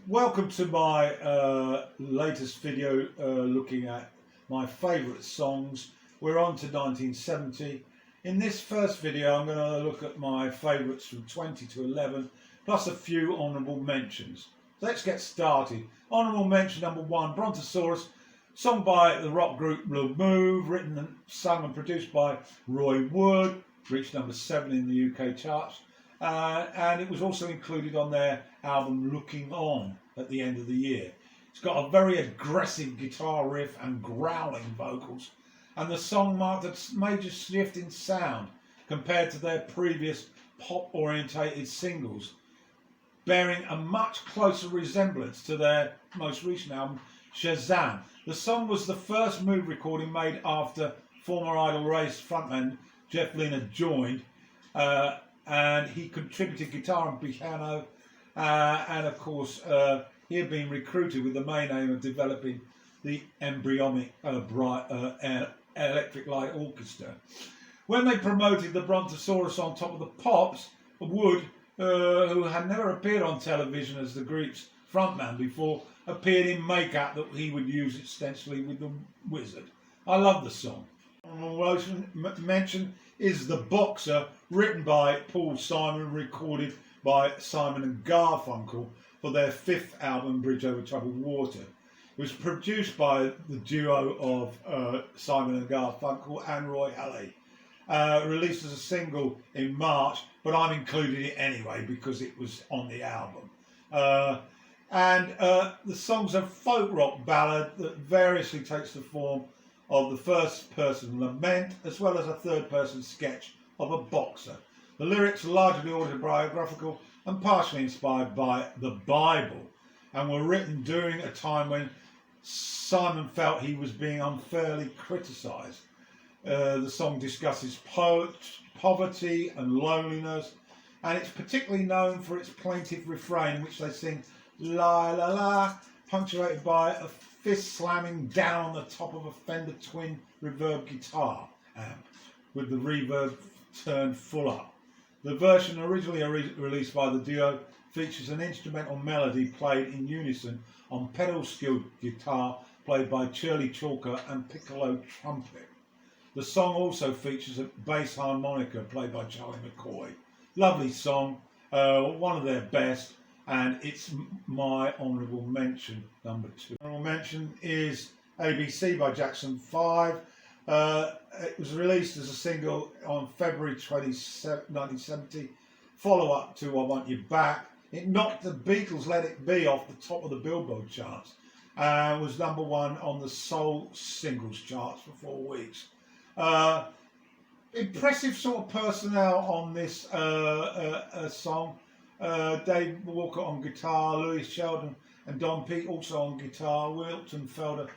Welcome to my latest video looking at my favourite songs. We're on to 1970. In this first video I'm going to look at my favourites from 20 to 11 plus a few honourable mentions. So let's get started. Honourable mention number 1, Brontosaurus, song by the rock group Blue Move, written and sung and produced by Roy Wood, reached number 7 in the UK charts. And it was also included on their album Looking On at the end of the year. It's got a very aggressive guitar riff and growling vocals, and the song marked a major shift in sound compared to their previous pop-orientated singles, bearing a much closer resemblance to their most recent album Shazam. The song was the first Move recording made after former Idol Race frontman Jeff Lynne had joined, and he contributed guitar and piano, and of course he had been recruited with the main aim of developing the embryonic Electric Light Orchestra. When they promoted the Brontosaurus on Top of the Pops, Wood, who had never appeared on television as the group's frontman before, appeared in makeup that he would use extensively with the Wizard. I love the song. Mention is The Boxer, written by Paul Simon, recorded by Simon and Garfunkel for their 5th album Bridge Over Troubled Water. It was produced by the duo of Simon and Garfunkel and Roy Haley. Released as a single in March, but I'm including it anyway because it was on the album. The song's a folk rock ballad that variously takes the form of the first-person lament as well as a third-person sketch of a boxer. The lyrics are largely autobiographical and partially inspired by the Bible, and were written during a time when Simon felt he was being unfairly criticised. The song discusses poverty and loneliness, and it's particularly known for its plaintive refrain, in which they sing la la la, punctuated by a fist slamming down on the top of a Fender twin reverb guitar amp, with the reverb turned full up. The version originally released by the duo features an instrumental melody played in unison on pedal-skilled guitar played by Shirley Chalker and piccolo trumpet. The song also features a bass harmonica played by Charlie McCoy. Lovely song, one of their best, and it's my honourable mention number 2. Honourable mention is ABC by Jackson 5. It was released as a single on February 27, 1970, follow-up to I Want You Back. It knocked the Beatles' Let It Be off the top of the Billboard charts and was number 1 on the Soul Singles charts for 4 weeks. Impressive sort of personnel on this song. Dave Walker on guitar, Louis Sheldon and Don Peake also on guitar, Wilton Felder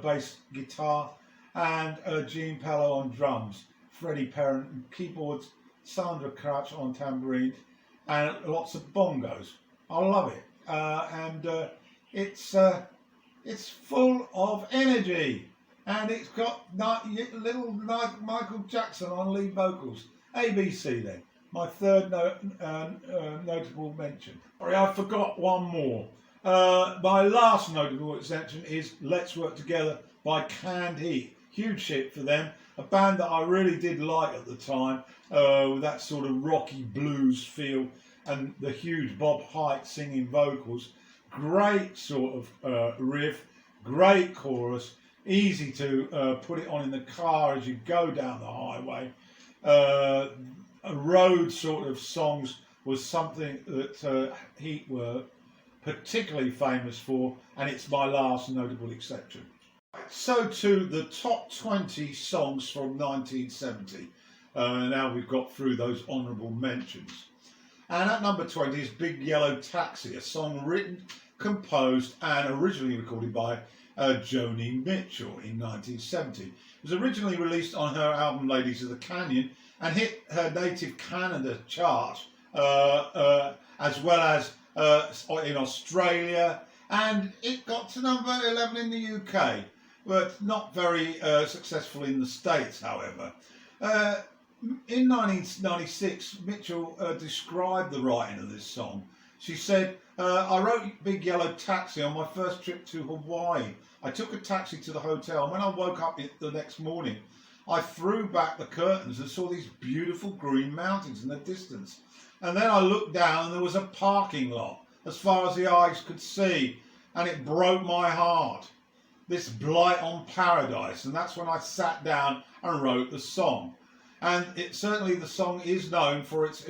bass guitar, and Gene Pello on drums, Freddie Perrin on keyboards, Sandra Crouch on tambourine, and lots of bongos. I love it, it's full of energy, and it's got little Michael Jackson on lead vocals. ABC then. My third notable mention. Sorry, I forgot one more. My last notable mention is Let's Work Together by Canned Heat. Huge hit for them. A band that I really did like at the time, with that sort of rocky blues feel and the huge Bob Hite singing vocals. Great sort of riff, great chorus, easy to put it on in the car as you go down the highway. Road sort of songs was something that Heat were particularly famous for, and it's my last notable exception. So to the top 20 songs from 1970. Now we've got through those honourable mentions. And at number 20 is Big Yellow Taxi, a song written, composed and originally recorded by Joni Mitchell in 1970. It was originally released on her album Ladies of the Canyon and hit her native Canada chart, as well as in Australia, and it got to number 11 in the UK, but not very successful in the States, however. In 1996, Mitchell described the writing of this song She said, I wrote Big Yellow Taxi on my first trip to Hawaii. I took a taxi to the hotel, and when I woke up the next morning, I threw back the curtains and saw these beautiful green mountains in the distance. And then I looked down and there was a parking lot as far as the eyes could see, and it broke my heart. This blight on paradise, and that's when I sat down and wrote the song. And certainly the song is known for its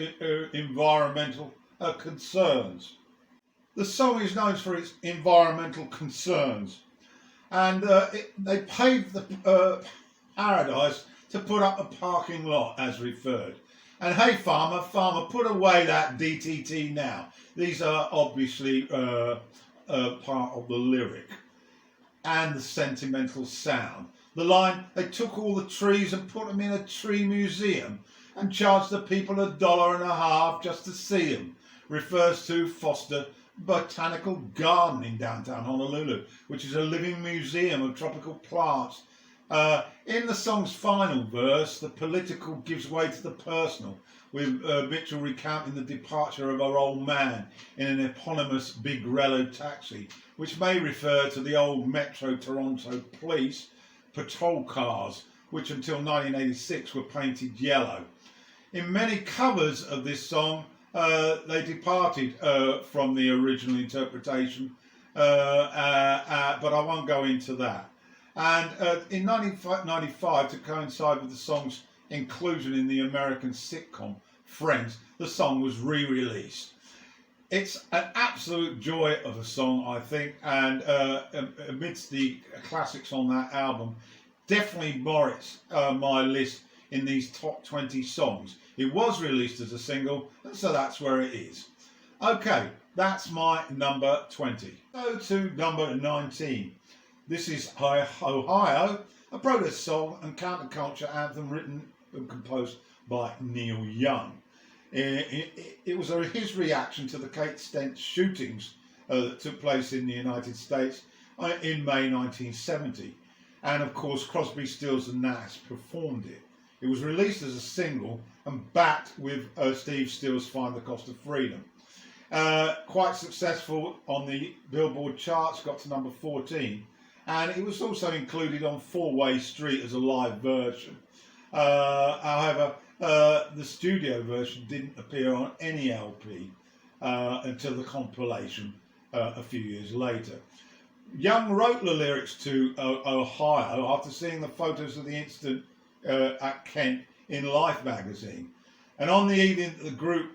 environmental concerns. The song is known for its environmental concerns, and they paved the paradise to put up a parking lot as referred. And hey farmer, put away that DTT now. These are obviously part of the lyric and the sentimental sound. The line, they took all the trees and put them in a tree museum and charged the people $1.50 just to see them, refers to Foster Botanical Garden in downtown Honolulu, which is a living museum of tropical plants. In the song's final verse, the political gives way to the personal, with Mitchell recounting the departure of her old man in an eponymous big yellow taxi, which may refer to the old Metro Toronto Police patrol cars, which until 1986 were painted yellow. In many covers of this song, they departed from the original interpretation, but I won't go into that. And in 1995, to coincide with the song's inclusion in the American sitcom Friends, the song was re-released. It's an absolute joy of a song, I think, and amidst the classics on that album, definitely merits my list in these top 20 songs. It was released as a single, and so that's where it is. Okay, that's my number 20. So to number 19. This is Ohio, a protest song and counterculture anthem written and composed by Neil Young. It was his reaction to the Kate Stent shootings that took place in the United States in May 1970. And of course, Crosby, Stills and Nash performed it. It was released as a single and backed with Steve Stills' Find the Cost of Freedom. Quite successful on the Billboard charts, got to number 14. And it was also included on Four-Way Street as a live version. However, the studio version didn't appear on any LP until the compilation a few years later. Young wrote the lyrics to Ohio after seeing the photos of the incident at Kent in Life magazine. And on the evening that the group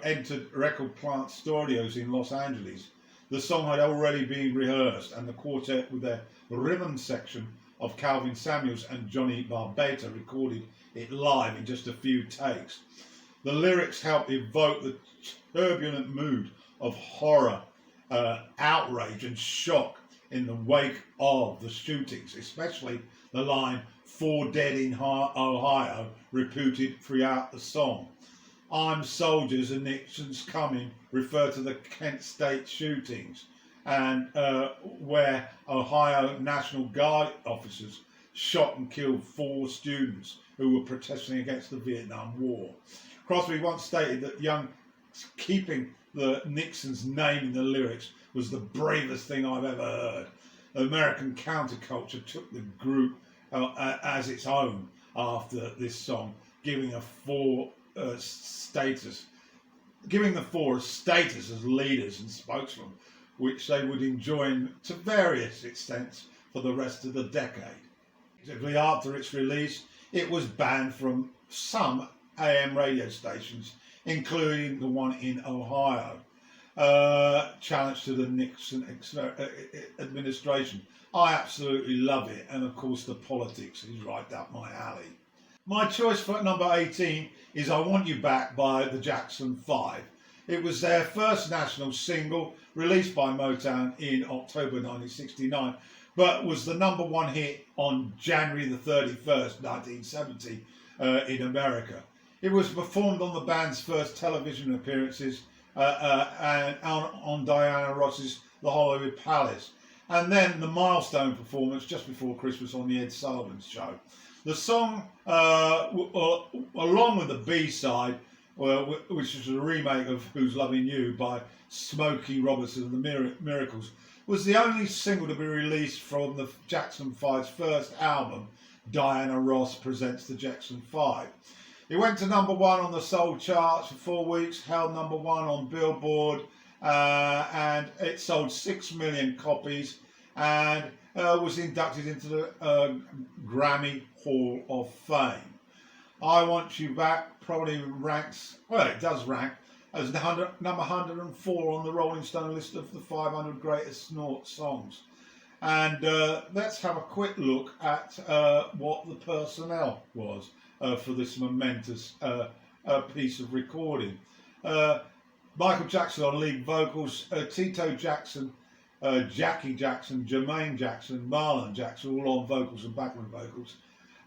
entered Record Plant Studios in Los Angeles, the song had already been rehearsed, and the quartet with their rhythm section of Calvin Samuels and Johnny Barbetta recorded it live in just a few takes. The lyrics help evoke the turbulent mood of horror, outrage and shock in the wake of the shootings, especially the line, 4 dead in Ohio, repeated throughout the song. I'm soldiers and Nixon's coming refer to the Kent State shootings, and where Ohio National Guard officers shot and killed 4 students who were protesting against the Vietnam War. Crosby once stated that Young keeping the Nixon's name in the lyrics was the bravest thing I've ever heard. American counterculture took the group as its own after this song, giving the four a status as leaders and spokesmen, which they would enjoy to various extents for the rest of the decade. After its release, it was banned from some AM radio stations, including the one in Ohio. Challenge to the Nixon administration. I absolutely love it, and of course the politics is right up my alley. My choice for number 18 is I Want You Back by the Jackson 5. It was their first national single, released by Motown in October 1969, but was the number 1 hit on January the 31st, 1970 in America. It was performed on the band's first television appearances and on Diana Ross's The Hollywood Palace, and then the milestone performance just before Christmas on the Ed Sullivan Show. The song, along with the B-side, which is a remake of Who's Loving You by Smokey Robertson and the Miracles, was the only single to be released from the Jackson 5's first album, Diana Ross Presents the Jackson 5. It went to number 1 on the soul charts for 4 weeks, held number 1 on Billboard, and it sold 6 million copies and was inducted into the Grammy Hall of Fame. I Want You Back probably ranks, well, it does rank as number 104 on the Rolling Stone list of the 500 greatest songs. And let's have a quick look at what the personnel was for this momentous piece of recording. Michael Jackson on lead vocals, Tito Jackson, Jackie Jackson, Jermaine Jackson, Marlon Jackson, all on vocals and backing vocals,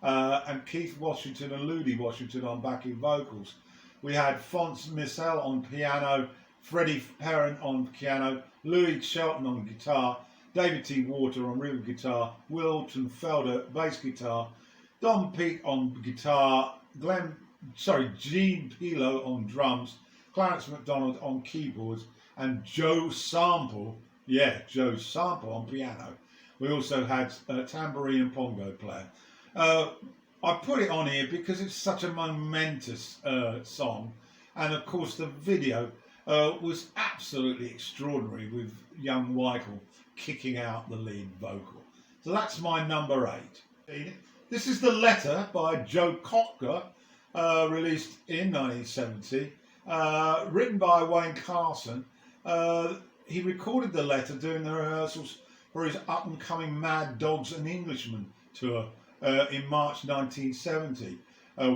and Keith Washington and Ludi Washington on backing vocals. We had Phonce Missel on piano, Freddie Perrin on piano, Louis Shelton on guitar, David T. Water on rhythm guitar, Wilton Felder bass guitar, Don Peake on guitar, Gene Pilo on drums, Clarence McDonald on keyboards, and Joe Sample on piano. We also had a tambourine and pongo player. I put it on here because it's such a momentous song, and of course the video was absolutely extraordinary with young Michael kicking out the lead vocal. So that's my number 8. This is The Letter by Joe Cocker, released in 1970, written by Wayne Carson. He recorded the letter during the rehearsals for his up-and-coming Mad Dogs and Englishmen tour in March 1970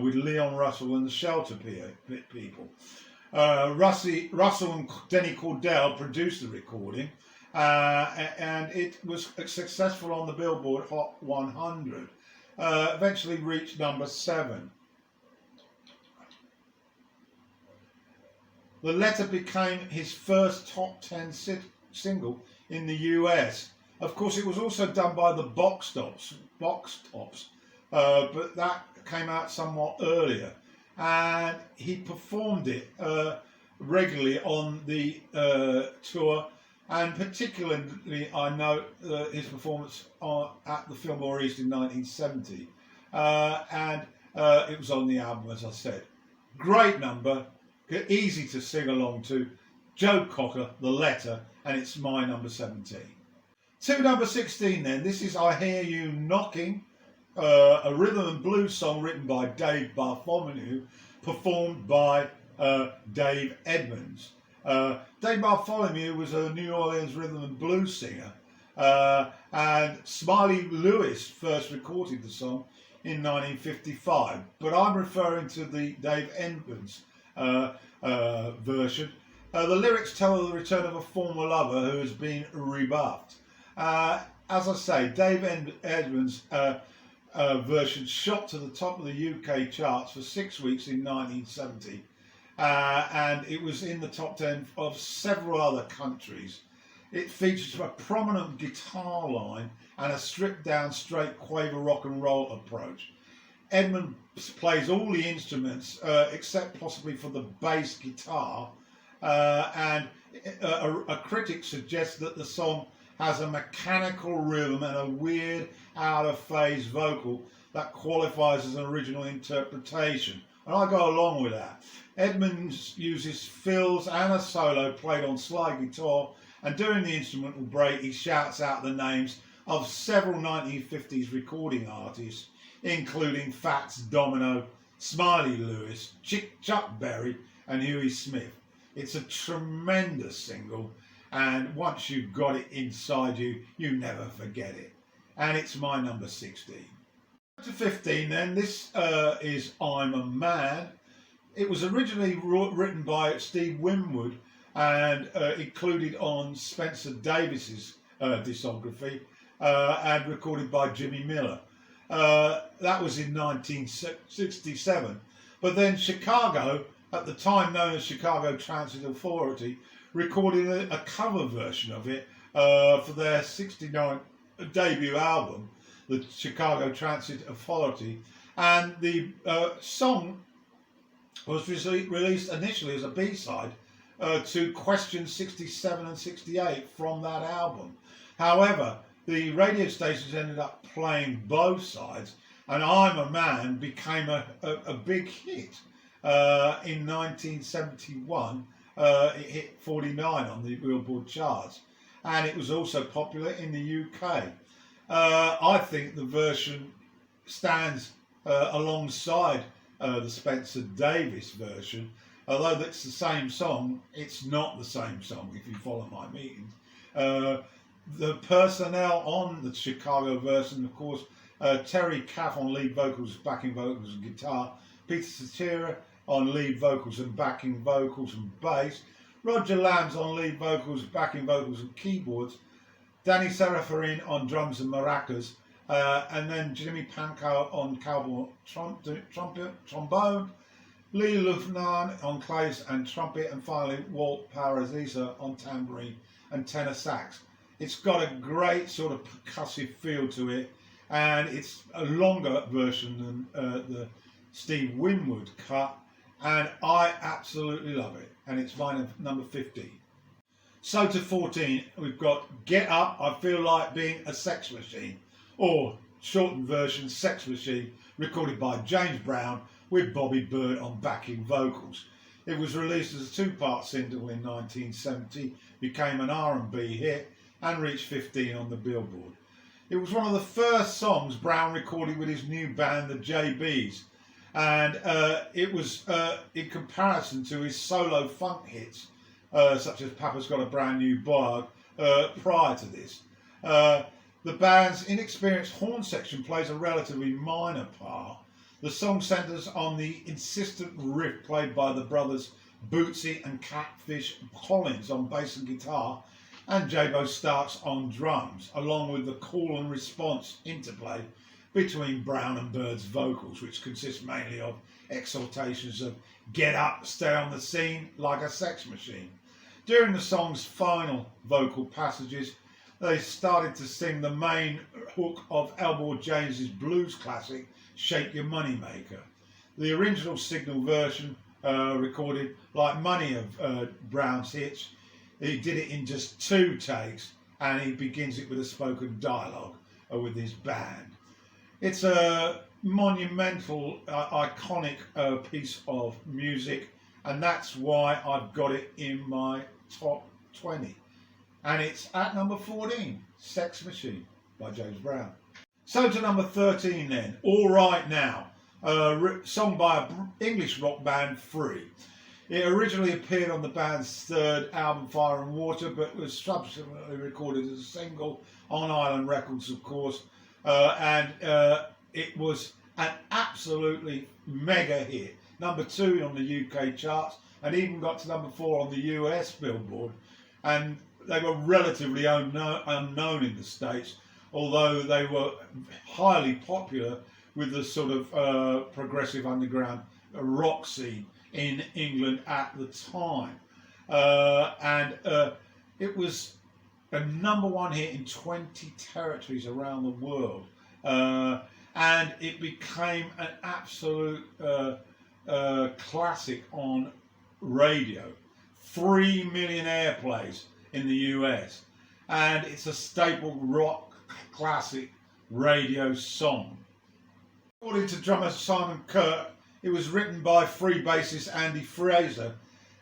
with Leon Russell and the Shelter People. Russell and Denny Cordell produced the recording, and it was successful on the Billboard Hot 100. Eventually reached number 7. The Letter became his first top 10 single in the US. Of course, it was also done by the Box Tops, but that came out somewhat earlier. And he performed it regularly on the tour, and particularly I note his performance at the Fillmore East in 1970. And it was on the album, as I said. Great number. Easy to sing along to. Joe Cocker, The Letter, and it's my number 17. To number 16 then, this is I Hear You Knocking, a rhythm and blues song written by Dave Bartholomew, performed by Dave Edmunds. Dave Bartholomew was a New Orleans rhythm and blues singer, and Smiley Lewis first recorded the song in 1955, but I'm referring to the Dave Edmunds version. The lyrics tell of the return of a former lover who has been rebuffed. As I say, Dave Edmunds' version shot to the top of the UK charts for 6 weeks in 1970, and it was in the top 10 of several other countries. It features a prominent guitar line and a stripped down straight quaver rock and roll approach. Edmunds plays all the instruments except possibly for the bass guitar, and a critic suggests that the song has a mechanical rhythm and a weird out-of-phase vocal that qualifies as an original interpretation, and I go along with that. Edmunds uses fills and a solo played on slide guitar, and during the instrumental break he shouts out the names of several 1950s recording artists, including Fats Domino, Smiley Lewis, Chuck Berry and Huey Smith. It's a tremendous single, and once you've got it inside you, you never forget it. And it's my number 16. To 15 then, this is I'm a Man. It was originally written by Steve Winwood and included on Spencer Davis's discography, and recorded by Jimmy Miller. That was in 1967. But then Chicago, at the time known as Chicago Transit Authority, recorded a cover version of it for their 1969 debut album, the Chicago Transit Authority. And the song was released initially as a B-side to Question 67 and 68 from that album. However, the radio stations ended up playing both sides, and I'm a Man became a big hit. In 1971, it hit 49 on the Billboard charts, and it was also popular in the UK. I think the version stands alongside the Spencer Davis version. Although that's the same song, it's not the same song if you follow my meetings. The personnel on the Chicago version, of course, Terry Caff on lead vocals, backing vocals and guitar, Peter Cetera on lead vocals and backing vocals and bass, Roger Lambs on lead vocals, backing vocals and keyboards, Danny Seraphine on drums and maracas, and then Jimmy Pankow on cowboy trombone, Lee Lufnan on claves and trumpet, and finally Walt Parazisa on tambourine and tenor sax. It's got a great sort of percussive feel to it, and it's a longer version than the Steve Winwood cut, and I absolutely love it, and it's mine number 50. So to 14, we've got Get Up, I Feel Like Being a Sex Machine, or shortened version Sex Machine, recorded by James Brown with Bobby Byrd on backing vocals. It was released as a two-part single in 1970, became an R&B hit, and reached 15 on the Billboard. It was one of the first songs Brown recorded with his new band, the JBs, and it was in comparison to his solo funk hits, such as Papa's Got a Brand New Bag, prior to this. The band's inexperienced horn section plays a relatively minor part. The song centres on the insistent riff played by the brothers Bootsy and Catfish Collins on bass and guitar, and Jabo Starks on drums, along with the call and response interplay between Brown and Byrd's vocals, which consists mainly of exhortations of get up, stay on the scene like a sex machine. During the song's final vocal passages, they started to sing the main hook of Elmore James's blues classic, Shake Your Money Maker. The original Signal version, recorded like many of Brown's hits, he did it in just 2 takes, and he begins it with a spoken dialogue with his band. It's a monumental, iconic piece of music, and that's why I've got it in my top 20. And it's at number 14, Sex Machine by James Brown. So to number 13 then, All Right Now, sung by an English rock band, thru. It originally appeared on the band's third album, Fire and Water, but was subsequently recorded as a single on Island Records, of course, and it was an absolutely mega hit. Number 2 on the UK charts, and even got to number 4 on the US Billboard, and they were relatively unknown in the States, although they were highly popular with the sort of progressive underground rock scene in England at the time. And it was a number 1 hit in 20 territories around the world. And it became an absolute classic on radio. 3 million airplays in the US. And it's a staple rock classic radio song. According to drummer Simon Kirk, it was written by free bassist Andy Fraser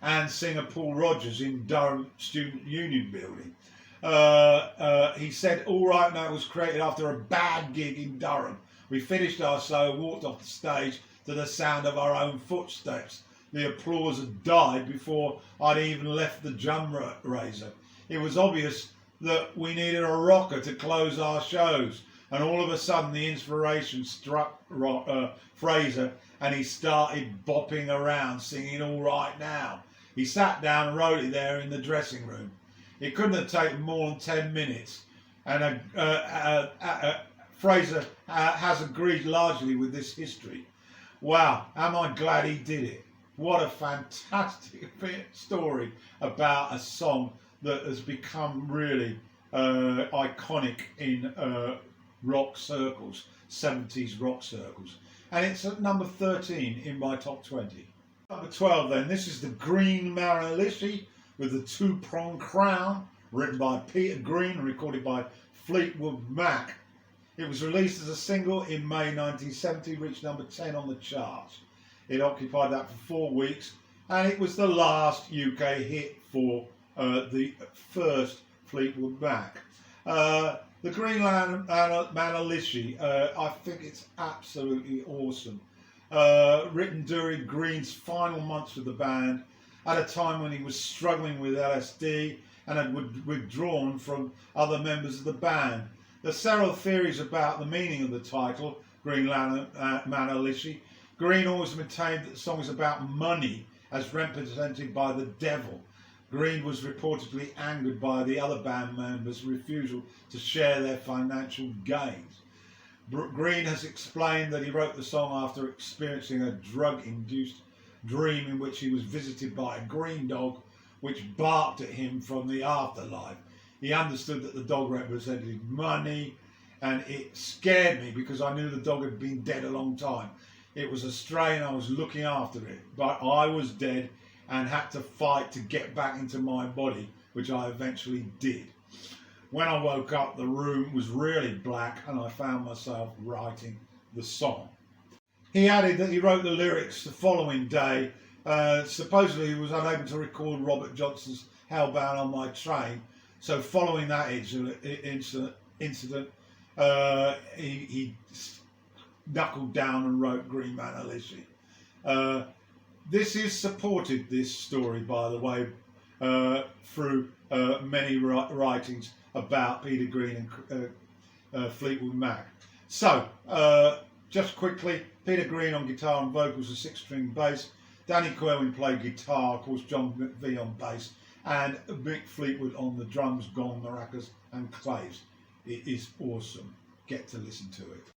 and singer Paul Rogers in Durham Student Union Building. He said, All Right Now was created after a bad gig in Durham. We finished our show, walked off the stage to the sound of our own footsteps. The applause had died before I'd even left the drum raiser. It was obvious that we needed a rocker to close our shows, and all of a sudden the inspiration struck Fraser, and he started bopping around singing All Right Now. He sat down and wrote it there in the dressing room. It couldn't have taken more than 10 minutes, and Fraser has agreed largely with this history. Wow, am I glad he did it. What a fantastic story about a song that has become really iconic in rock circles, 70s rock circles. And it's at number 13 in my top 20. Number 12 then, this is the Green Maralishi with the two-pronged crown, written by Peter Green and recorded by Fleetwood Mac. It was released as a single in May 1970, reached number 10 on the charts. It occupied that for 4 weeks, and it was the last UK hit for the first Fleetwood Mac. The Green Maralishi, I think it's absolutely awesome. Written during Green's final months with the band, at a time when he was struggling with LSD and had withdrawn from other members of the band. There are several theories about the meaning of the title, Green Maralishi. Green always maintained that the song is about money, as represented by the devil. Green was reportedly angered by the other band members' refusal to share their financial gains. Green has explained that he wrote the song after experiencing a drug-induced dream in which he was visited by a green dog which barked at him from the afterlife. He understood that the dog represented money, and it scared me because I knew the dog had been dead a long time. It was a stray and I was looking after it, but I was dead and had to fight to get back into my body, which I eventually did. When I woke up, the room was really black and I found myself writing the song. He added that he wrote the lyrics the following day. Supposedly he was unable to record Robert Johnson's Hellbound on My Train, so following that incident, he knuckled down and wrote Green Maralishi. This is supported, this story, by the way, through many writings about Peter Green and Fleetwood Mac. So, just quickly, Peter Green on guitar and vocals and 6-string bass, Danny Quirwin played guitar, of course John McVie on bass, and Mick Fleetwood on the drums, gong, maracas and claves. It is awesome. Get to listen to it.